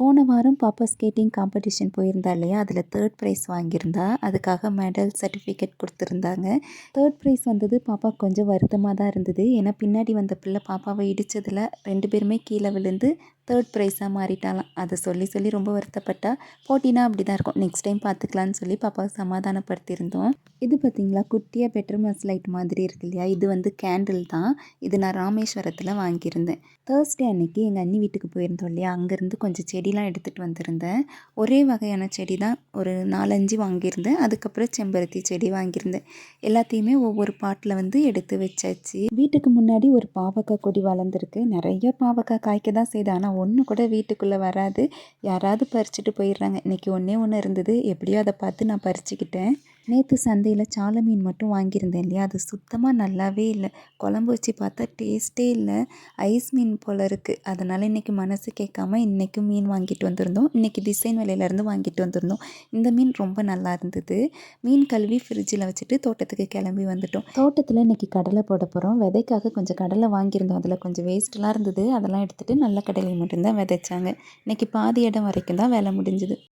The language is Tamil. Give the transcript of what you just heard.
போன வாரம் பாப்பா ஸ்கேட்டிங் காம்படிஷன் போயிருந்தா இல்லையா, அதில் 3rd ப்ரைஸ் வாங்கியிருந்தா. அதுக்காக மெடல், சர்டிஃபிகேட் கொடுத்துருந்தாங்க. 3rd ப்ரைஸ் வந்தது பாப்பாவுக்கு கொஞ்சம் வருத்தமாக தான் இருந்தது. ஏன்னா பின்னாடி வந்த பிள்ளை பாப்பாவை இடித்ததில் 2 பேருமே கீழே விழுந்து 3rd ப்ரைஸாக மாறிட்டாலாம். அதை சொல்லி சொல்லி ரொம்ப வருத்தப்பட்டா. போட்டினா அப்படி தான் இருக்கும், நெக்ஸ்ட் டைம் பார்த்துக்கலான்னு சொல்லி பாப்பாவை சமாதானப்படுத்தியிருந்தோம். இது பார்த்திங்களா, குட்டியாக பெட்ரமாஸ் லைட் மாதிரி இருக்கு இல்லையா, இது வந்து கேண்டில் தான். இது நான் ராமேஸ்வரத்தில் வாங்கியிருந்தேன். தேர்ஸ்டே அன்னைக்கு எங்கள் அண்ணி வீட்டுக்கு போயிருந்தோம் இல்லையா, அங்கேருந்து கொஞ்சம் செடிலாம் எடுத்துகிட்டு வந்திருந்தேன். ஒரே வகையான செடி தான் ஒரு 4-5 வாங்கியிருந்தேன். அதுக்கப்புறம் செம்பருத்தி செடி வாங்கியிருந்தேன். எல்லாத்தையுமே ஒவ்வொரு பாட்டில் வந்து எடுத்து வச்சாச்சு. வீட்டுக்கு முன்னாடி ஒரு பாவக்காய் கொடி வளர்ந்துருக்கு. நிறைய பாவக்காய் காய்க்க தான் செய்யுது, ஆனால் ஒன்று கூட வீட்டுக்குள்ளே வராது. யாராவது பறிச்சுட்டு போயிடுறாங்க. இன்றைக்கி ஒன்றே ஒன்று இருந்தது, எப்படியோ அதை பார்த்து நான் பறிச்சுக்கிட்டேன். நேற்று சந்தையில் சால மீன் மட்டும் வாங்கியிருந்தேன் இல்லையா, அது சுத்தமாக நல்லாவே இல்லை. குழம்பு வச்சு பார்த்தா டேஸ்ட்டே இல்லை, ஐஸ் மீன் போல் இருக்குது. அதனால் இன்றைக்கி மனசு கேட்காம இன்றைக்கும் மீன் வாங்கிட்டு வந்திருந்தோம். இன்றைக்கி டிசைன் விலையிலேருந்து வாங்கிட்டு வந்திருந்தோம். இந்த மீன் ரொம்ப நல்லா இருந்தது. மீன் கழுவி ஃப்ரிட்ஜில் வச்சுட்டு தோட்டத்துக்கு கிளம்பி வந்துட்டோம். தோட்டத்தில் இன்றைக்கி கடலை போட போகிறோம். விதைக்காக கொஞ்சம் கடலை வாங்கியிருந்தோம். அதில் கொஞ்சம் வேஸ்ட்லாம் இருந்தது, அதெல்லாம் எடுத்துகிட்டு நல்ல கடலை மட்டும்தான் விதைச்சாங்க. இன்றைக்கி பாதி இடம் வரைக்கும் தான் வேலை முடிஞ்சுது.